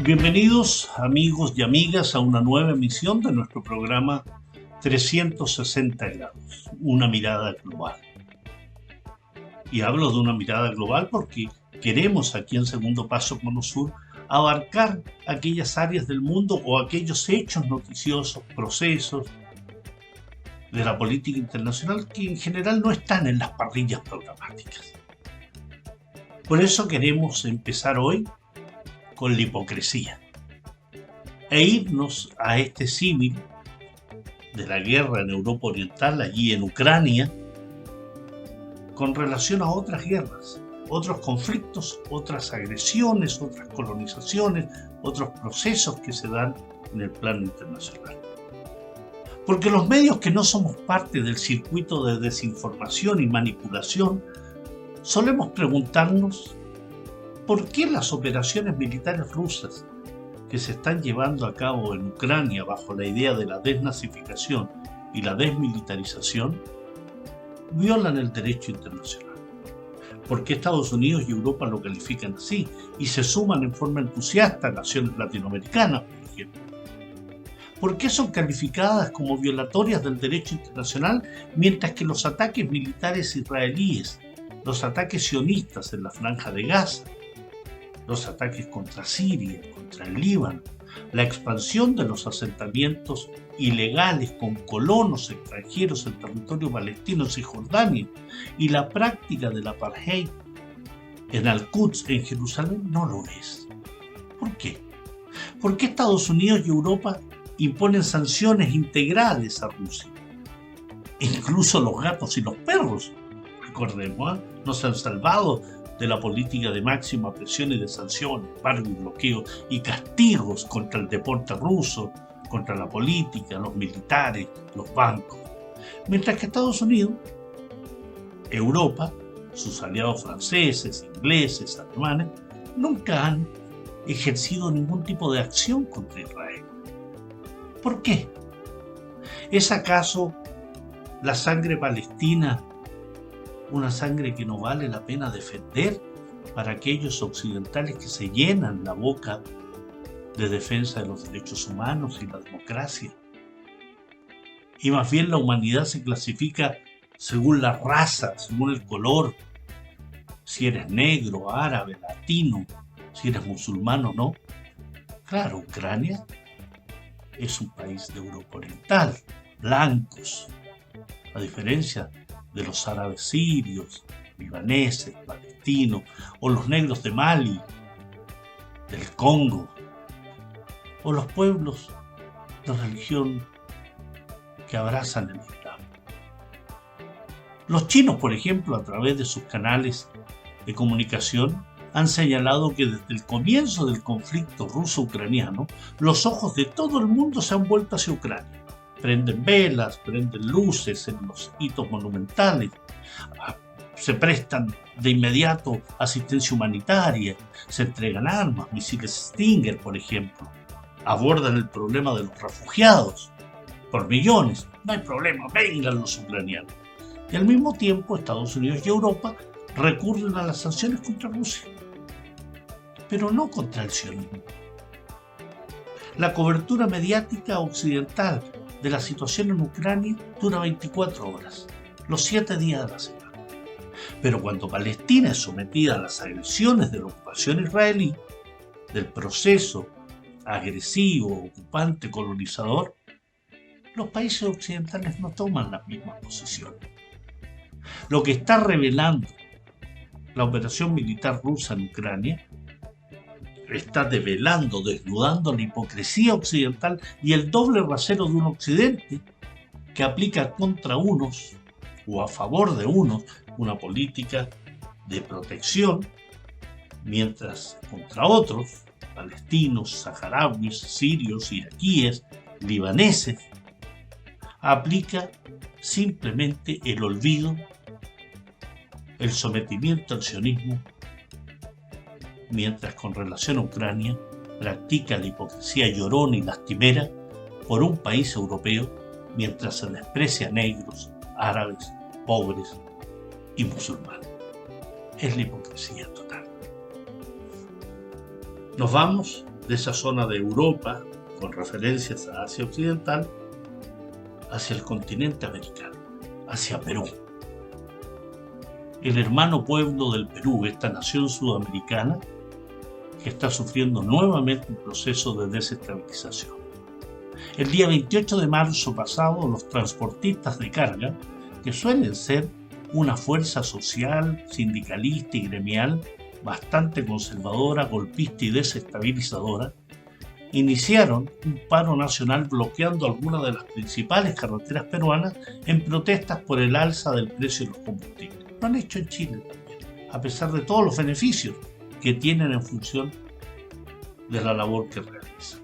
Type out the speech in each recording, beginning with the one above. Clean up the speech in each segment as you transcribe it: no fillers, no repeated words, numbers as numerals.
Bienvenidos amigos y amigas a una nueva emisión de nuestro programa 360 grados, una mirada global. Y hablo de una mirada global porque queremos aquí en Segundo Paso Cono Sur abarcar aquellas áreas del mundo o aquellos hechos noticiosos, procesos de la política internacional que en general no están en las parrillas programáticas. Por eso queremos empezar hoy con la hipocresía e irnos a este símil de la guerra en Europa Oriental, allí en Ucrania, con relación a otras guerras, otros conflictos, otras agresiones, otras colonizaciones, otros procesos que se dan en el plano internacional. Porque los medios que no somos parte del circuito de desinformación y manipulación, solemos preguntarnos ¿por qué las operaciones militares rusas que se están llevando a cabo en Ucrania bajo la idea de la desnazificación y la desmilitarización violan el derecho internacional? ¿Por qué Estados Unidos y Europa lo califican así y se suman en forma entusiasta a naciones latinoamericanas, por ejemplo? ¿Por qué son calificadas como violatorias del derecho internacional mientras que los ataques militares israelíes, los ataques sionistas en la Franja de Gaza, los ataques contra Siria, contra el Líbano, la expansión de los asentamientos ilegales con colonos extranjeros en territorio palestino y Cisjordania y la práctica del apartheid en Al-Quds, en Jerusalén, no lo es? ¿Por qué? ¿Por qué Estados Unidos y Europa imponen sanciones integrales a Rusia? Incluso los gatos y los perros, recordemos, no se han salvado de la política de máxima presión y de sanciones, embargo y bloqueo y castigos contra el deporte ruso, contra la política, los militares, los bancos. Mientras que Estados Unidos, Europa, sus aliados franceses, ingleses, alemanes, nunca han ejercido ningún tipo de acción contra Israel. ¿Por qué? ¿Es acaso la sangre palestina una sangre que no vale la pena defender para aquellos occidentales que se llenan la boca de defensa de los derechos humanos y la democracia? Y más bien la humanidad se clasifica según la raza, según el color, si eres negro, árabe, latino, si eres musulmán o no. Claro, Ucrania es un país de Europa Oriental, blancos, a diferencia de los árabes sirios, libaneses, palestinos, o los negros de Mali, del Congo, o los pueblos de religión que abrazan el Islam. Los chinos, por ejemplo, a través de sus canales de comunicación, han señalado que desde el comienzo del conflicto ruso-ucraniano, los ojos de todo el mundo se han vuelto hacia Ucrania. Prenden velas, prenden luces en los hitos monumentales, se prestan de inmediato asistencia humanitaria, se entregan armas, misiles Stinger, por ejemplo, abordan el problema de los refugiados por millones. No hay problema, vengan los ucranianos. Y al mismo tiempo Estados Unidos y Europa recurren a las sanciones contra Rusia, pero no contra el sionismo. La cobertura mediática occidental de la situación en Ucrania dura 24 horas, los 7 días de la semana. Pero cuando Palestina es sometida a las agresiones de la ocupación israelí, del proceso agresivo, ocupante, colonizador, los países occidentales no toman las mismas posiciones. Lo que está revelando la operación militar rusa en Ucrania está develando, desnudando la hipocresía occidental y el doble rasero de un occidente que aplica contra unos o a favor de unos una política de protección, mientras contra otros, palestinos, saharauis, sirios, iraquíes, libaneses, aplica simplemente el olvido, el sometimiento al sionismo, mientras con relación a Ucrania practica la hipocresía llorona y lastimera por un país europeo, mientras se desprecia a negros, árabes, pobres y musulmanes. es la hipocresía total. Nos vamos de esa zona de Europa, con referencias a Asia Occidental, hacia el continente americano, hacia Perú. El hermano pueblo del Perú, esta nación sudamericana, que está sufriendo nuevamente un proceso de desestabilización. El día 28 de marzo pasado, los transportistas de carga, que suelen ser una fuerza social, sindicalista y gremial bastante conservadora, golpista y desestabilizadora, iniciaron un paro nacional bloqueando algunas de las principales carreteras peruanas en protestas por el alza del precio de los combustibles. Lo han hecho en Chile también, a pesar de todos los beneficios que tienen en función de la labor que realizan.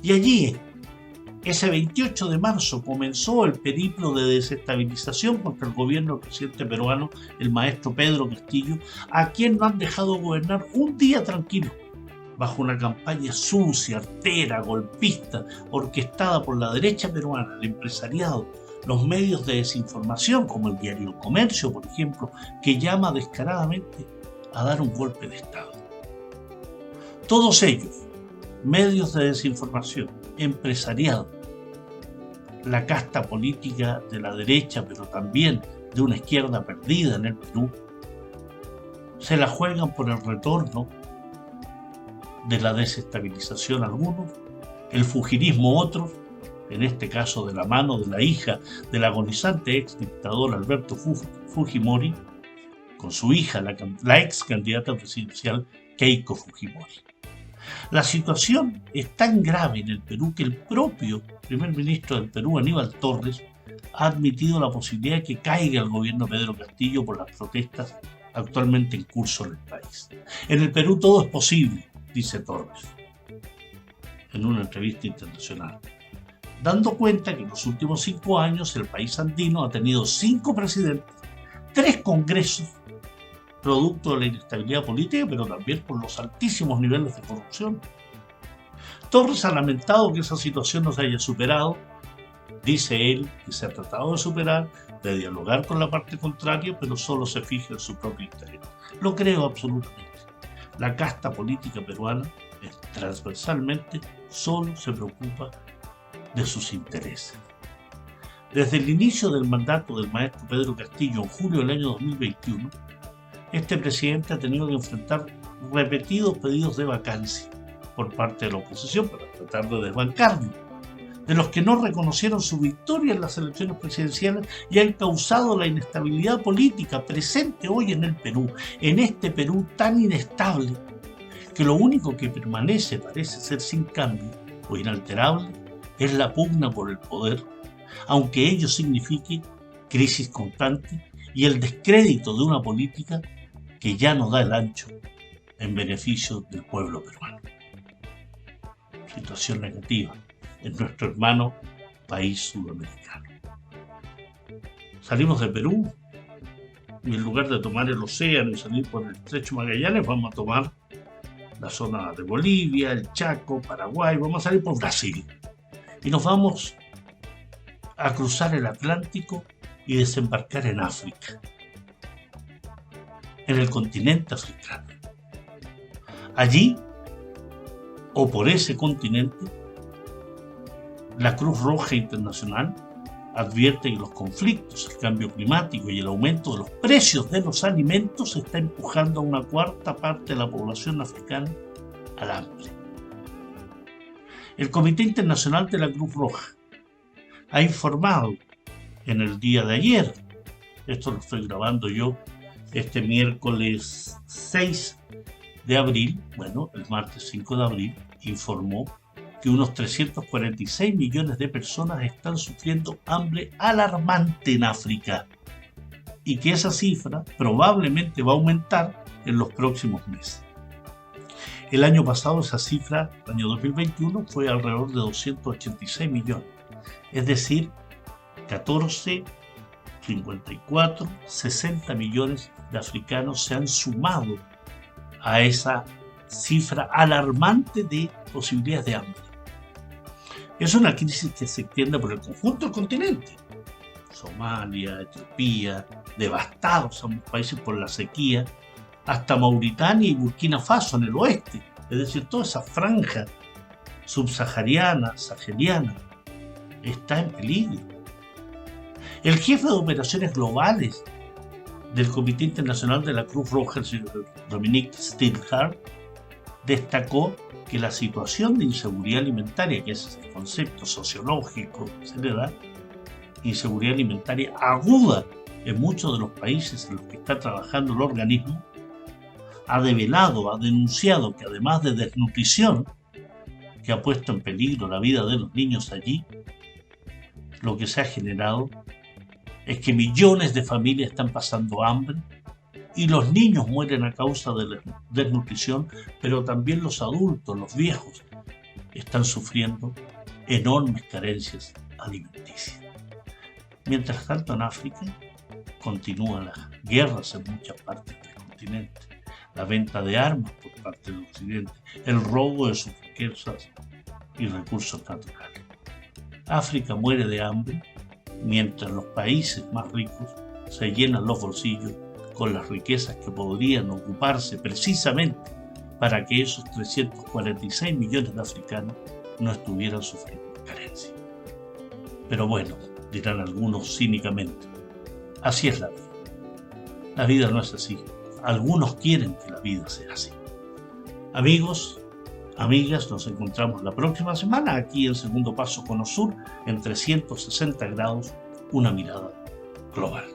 Y allí, ese 28 de marzo, comenzó el periplo de desestabilización contra el gobierno del presidente peruano, el maestro Pedro Castillo, a quien no han dejado gobernar un día tranquilo, bajo una campaña sucia, artera, golpista, orquestada por la derecha peruana, el empresariado, los medios de desinformación, como el diario El Comercio, por ejemplo, que llama descaradamente a dar un golpe de Estado. Todos ellos, medios de desinformación, empresariado, la casta política de la derecha, pero también de una izquierda perdida en el Perú, se la juegan por el retorno de la desestabilización algunos, el fujirismo otros, en este caso de la mano de la hija del agonizante ex dictador Alberto Fujimori, con su hija, la ex candidata presidencial Keiko Fujimori. La situación es tan grave en el Perú que el propio primer ministro del Perú, Aníbal Torres, ha admitido la posibilidad de que caiga el gobierno de Pedro Castillo por las protestas actualmente en curso en el país. En el Perú todo es posible, dice Torres, en una entrevista internacional, dando cuenta que en los últimos 5 años el país andino ha tenido 5 presidentes, 3 congresos, producto de la inestabilidad política, pero también por los altísimos niveles de corrupción. Torres ha lamentado que esa situación no se haya superado. Dice él que se ha tratado de superar, de dialogar con la parte contraria, pero solo se fija en su propio interés. Lo creo absolutamente. La casta política peruana, transversalmente, solo se preocupa de sus intereses. Desde el inicio del mandato del maestro Pedro Castillo en julio del año 2021, este presidente ha tenido que enfrentar repetidos pedidos de vacancia por parte de la oposición para tratar de desbancarlo, de los que no reconocieron su victoria en las elecciones presidenciales y han causado la inestabilidad política presente hoy en el Perú, en este Perú tan inestable, que lo único que permanece, parece ser sin cambio o inalterable, es la pugna por el poder, aunque ello signifique crisis constante y el descrédito de una política que ya no da el ancho en beneficio del pueblo peruano. Situación negativa en nuestro hermano país sudamericano. Salimos de Perú y en lugar de tomar el océano y salir por el estrecho Magallanes, vamos a tomar la zona de Bolivia, el Chaco, Paraguay, vamos a salir por Brasil. Y nos vamos a cruzar el Atlántico y desembarcar en África, en el continente africano. Allí, o por ese continente, la Cruz Roja Internacional advierte que los conflictos, el cambio climático y el aumento de los precios de los alimentos está empujando a una cuarta parte de la población africana al hambre. El Comité Internacional de la Cruz Roja ha informado en el día de ayer, esto lo estoy grabando yo este miércoles 6 de abril, el martes 5 de abril, informó que unos 346 millones de personas están sufriendo hambre alarmante en África y que esa cifra probablemente va a aumentar en los próximos meses. El año pasado esa cifra, el año 2021, fue alrededor de 286 millones, es decir, 14, 54, 60 millones de africanos se han sumado a esa cifra alarmante de posibilidades de hambre. Es una crisis que se extiende por el conjunto del continente. Somalia, Etiopía, devastados ambos países por la sequía, hasta Mauritania y Burkina Faso en el oeste, es decir, toda esa franja subsahariana, saheliana, está en peligro. El jefe de operaciones globales del Comité Internacional de la Cruz Roja, Dominique Steinhardt, destacó que la situación de inseguridad alimentaria, que es el concepto sociológico que se le da, inseguridad alimentaria aguda en muchos de los países en los que está trabajando el organismo, ha develado, ha denunciado que además de desnutrición, que ha puesto en peligro la vida de los niños allí, lo que se ha generado es que millones de familias están pasando hambre y los niños mueren a causa de la desnutrición, pero también los adultos, los viejos, están sufriendo enormes carencias alimenticias. Mientras tanto, en África continúan las guerras en muchas partes del continente, la venta de armas por parte del occidente, el robo de sus riquezas y recursos naturales. África muere de hambre mientras los países más ricos se llenan los bolsillos con las riquezas que podrían ocuparse precisamente para que esos 346 millones de africanos no estuvieran sufriendo carencia. Pero bueno, dirán algunos cínicamente, así es la vida. La vida no es así. Algunos quieren que la vida sea así. Amigos, amigas, nos encontramos la próxima semana aquí en Segundo Paso Cono Sur en 360 grados, una mirada global.